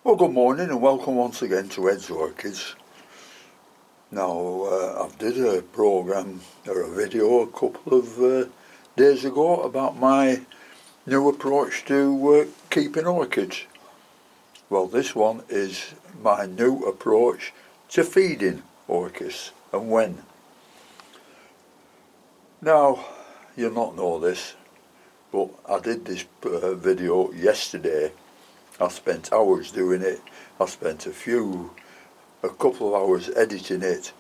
Well, good morning and welcome once again to Ed's Orchids. Now, I did a programme or a video a couple of days ago about my new approach to keeping orchids. Well, this one is my new approach to feeding orchids and when. Now, you'll not know this, but I did this video yesterday. I spent hours doing it. I spent a couple of hours editing it,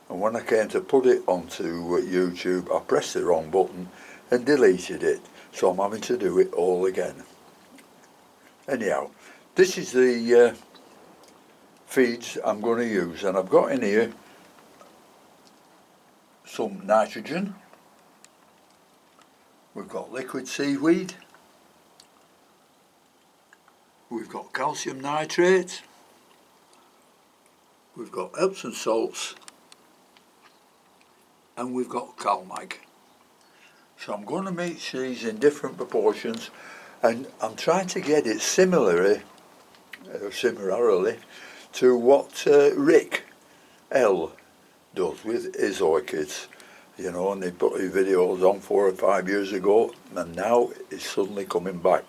and when I came to put it onto YouTube I pressed the wrong button and deleted it, so I'm having to do it all again. Anyhow, this is the feeds I'm going to use, and I've got in here some nitrogen, we've got liquid seaweed, we've got calcium nitrate, we've got Epsom salts, and we've got CalMag. So I'm going to mix these in different proportions, and I'm trying to get it similarly to what Rick L does with his orchids. You know, and he put his videos on 4 or 5 years ago, and now it's suddenly coming back,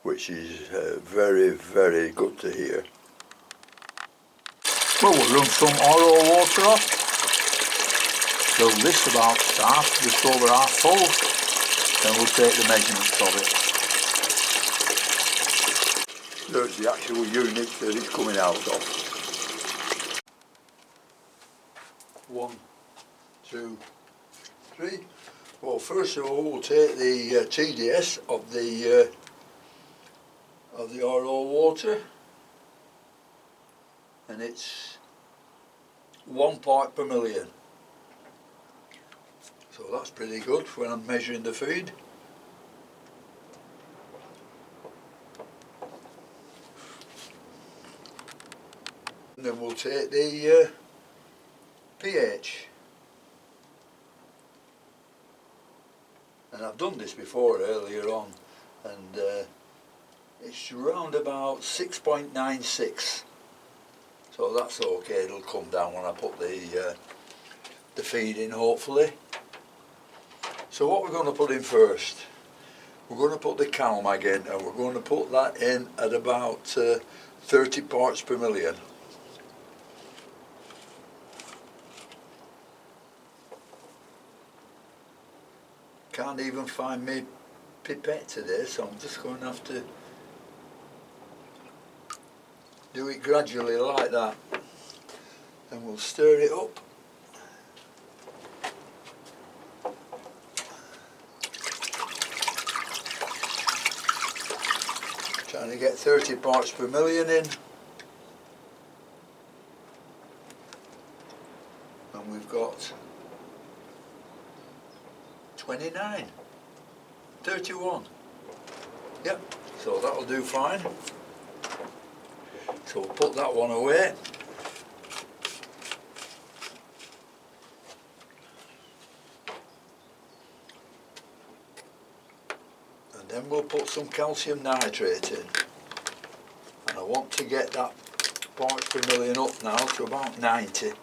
which is very, very good to hear. Well, we'll run some RO water off. Fill this about half, just over half full, then we'll take the measurements of it. There's the actual unit that it's coming out of. 1, 2, 3. Well, first of all, we'll take the TDS of the RO water, and it's 1 part per million. So that's pretty good when I'm measuring the feed. And then we'll take the pH. And I've done this before earlier on, and it's around about 6.96. So that's okay, it'll come down when I put the feed in, hopefully. So what we're going to put in first, we're going to put the CalMag in, and we're going to put that in at about 30 parts per million. Can't even find my pipette today, so I'm just going to have to do it gradually like that. And we'll stir it up. Trying to get 30 parts per million in. And we've got 29, 31. Yep, so that'll do fine. So we'll put that one away. And then we'll put some calcium nitrate in. And I want to get that parts per million up now to about 90.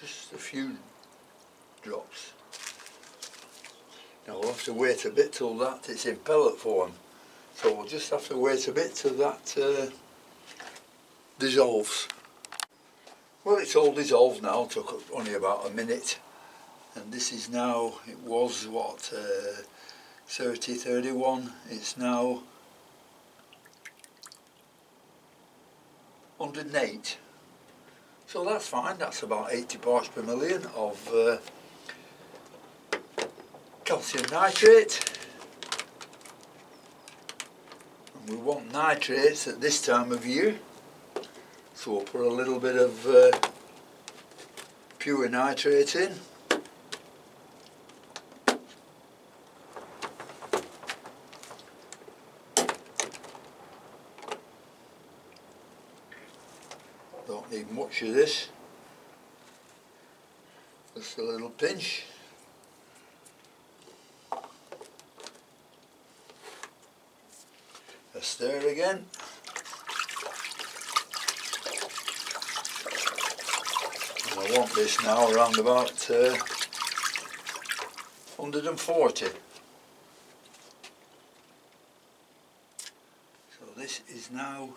Just a few drops. Now we'll have to wait a bit till that it's in pellet form. So we'll just have to wait a bit till that dissolves. Well, it's all dissolved now, it took only about a minute. And this is now, it was what, 30, 31, it's now 108. So that's fine, that's about 80 parts per million of calcium nitrate. And we want nitrates at this time of year, so we'll put a little bit of pure nitrate in. Don't need much of this, just a little pinch. stir again. And I want this now around about 140. So this is now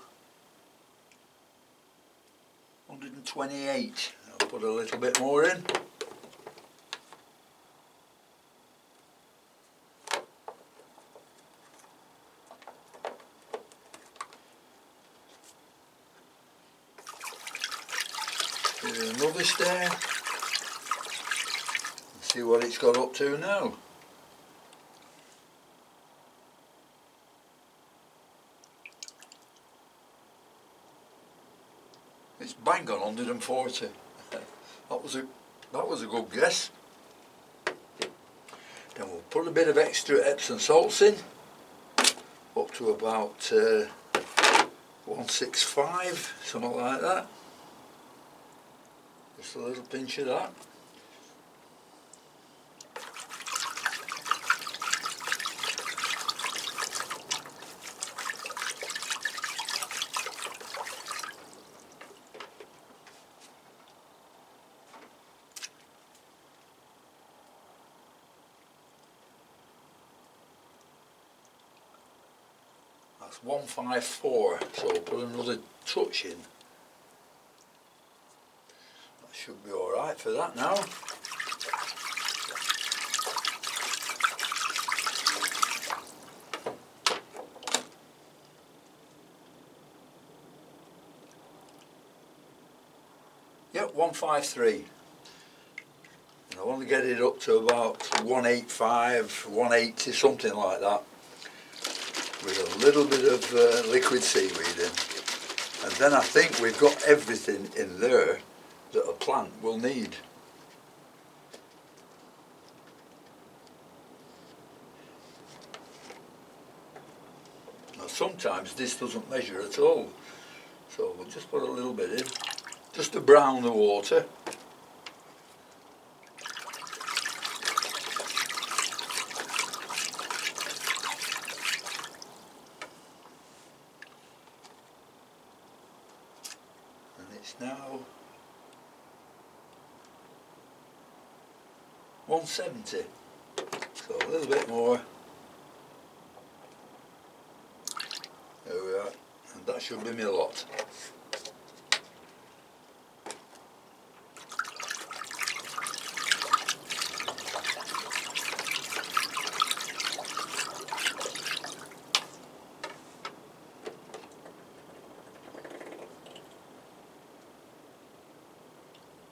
128. I'll put a little bit more in. Do another stir. See what it's got up to now. It's bang on 140. That was a good guess. Then we'll put a bit of extra Epsom salts in, up to about 165, something like that. Just a little pinch of that. That's 154, so we'll put another touch in. That should be alright for that now. Yep, 153. And I want to get it up to about 185, 180, something like that, with a little bit of liquid seaweed in. And then I think we've got everything in there that a plant will need. Now sometimes this doesn't measure at all, so we'll just put a little bit in, just to brown the water. It's now 170, so a little bit more. There we are, and that should be my lot.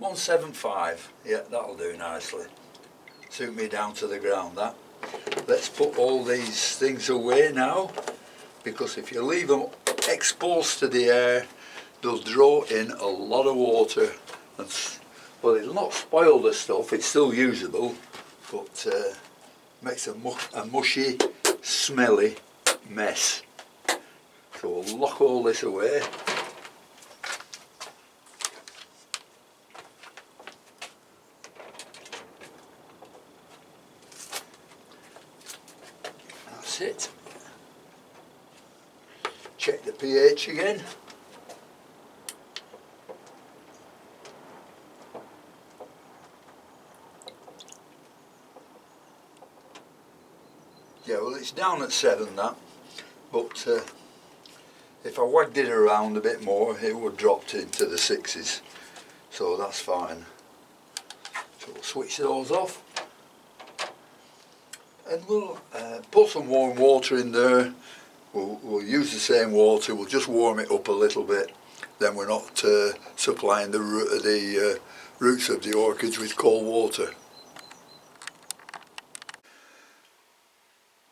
$175, yeah, that'll do nicely. Suit me down to the ground, that. Let's put all these things away now, because if you leave them exposed to the air, they'll draw in a lot of water. And, well, it'll not spoil the stuff, it's still usable, but makes a mushy, smelly mess. So we'll lock all this away. That's it. Check the pH again. Yeah, well, it's down at 7, that, but if I wagged it around a bit more it would drop into the 6s, so that's fine. So we'll switch those off and we'll put some warm water in there. We'll use the same water, we'll just warm it up a little bit, then we're not supplying the roots of the orchids with cold water.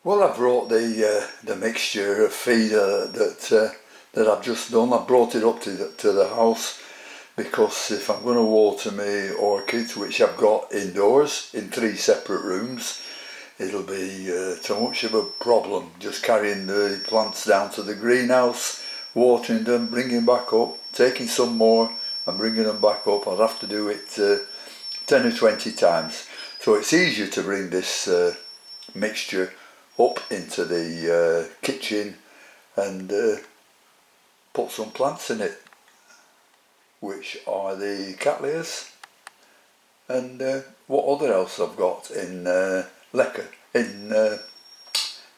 Well, I brought the mixture of feed that I've just done. I brought it up to the house, because if I'm going to water my orchids, which I've got indoors in 3 separate rooms, it'll be too much of a problem just carrying the plants down to the greenhouse, watering them, bringing back up, taking some more and bringing them back up. I'd have to do it 10 or 20 times. So it's easier to bring this mixture up into the kitchen and put some plants in it, which are the cattleyas, and what other else I've got in leca, in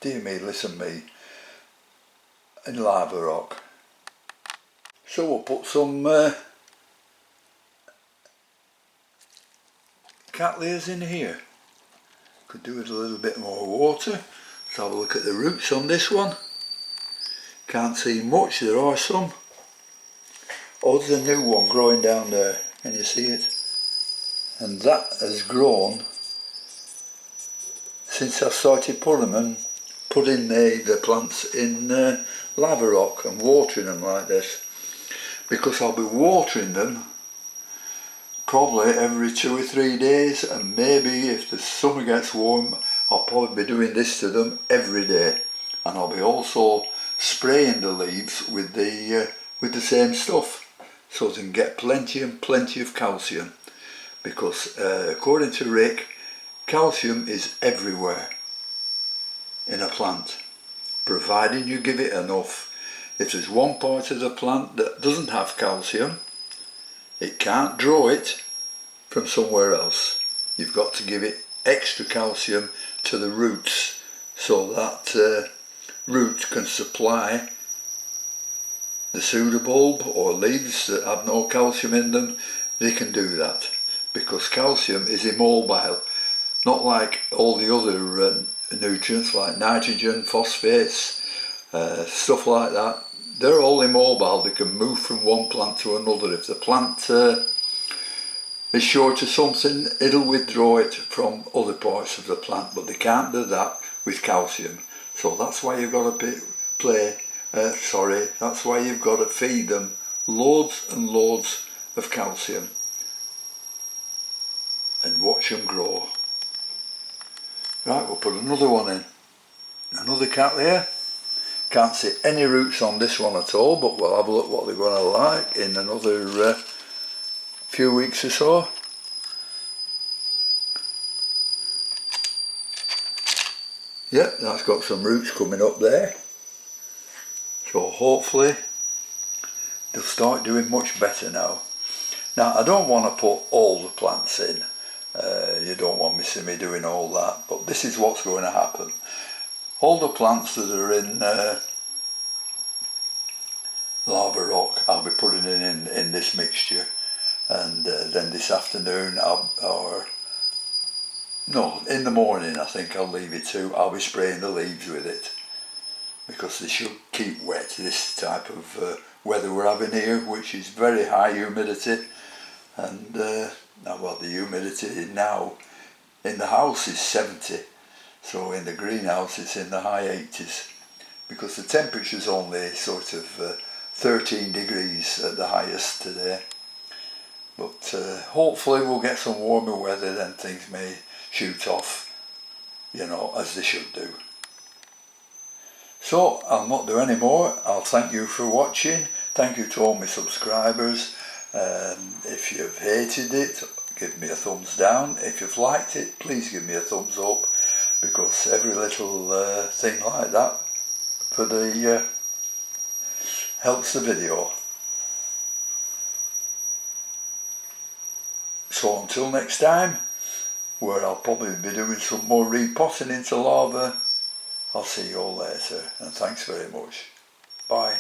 dear me, listen me, in lava rock. So we'll put some cattleyas in here. Could do with a little bit more water. Let's have a look at the roots on this one. Can't see much, there are some. Oh, there's a new one growing down there, can you see it? And that has grown since I started putting the plants in lava rock and watering them like this, because I'll be watering them probably every 2 or 3 days, and maybe if the summer gets warm I'll probably be doing this to them every day, and I'll be also spraying the leaves with the same stuff, so they can get plenty and plenty of calcium, because according to Rick, calcium is everywhere in a plant, providing you give it enough. If there's one part of the plant that doesn't have calcium, it can't draw it from somewhere else. You've got to give it extra calcium to the roots, so that root can supply the pseudobulb or leaves that have no calcium in them. They can do that, because calcium is immobile, not like all the other nutrients like nitrogen, phosphates, stuff like that. They're all immobile, they can move from one plant to another. If the plant is short of something, it'll withdraw it from other parts of the plant, but they can't do that with calcium. So that's why you've got to that's why you've got to feed them loads and loads of calcium and watch them grow. Right, we'll put another one in, another cattleya. Can't see any roots on this one at all, but we'll have a look what they're going to like in another few weeks or so. Yep, that's got some roots coming up there, so hopefully they'll start doing much better now. Now I don't want to put all the plants in, you don't want me to see me doing all that, but this is what's going to happen. All the plants that are in lava rock, I'll be putting in this mixture, and then this afternoon, in the morning I think I'll leave it to, I'll be spraying the leaves with it, because they should keep wet this type of weather we're having here, which is very high humidity, and well, the humidity now in the house is 70, so in the greenhouse it's in the high 80s, because the temperature's only sort of 13 degrees at the highest today. But hopefully we'll get some warmer weather, then things may shoot off, you know, as they should do. So I'll not do any more. I'll thank you for watching. Thank you to all my subscribers. If you've hated it, give me a thumbs down. If you've liked it, please give me a thumbs up, because every little thing like that for the helps the video. So until next time, where I'll probably be doing some more repotting into lava, I'll see you all later, and thanks very much. Bye.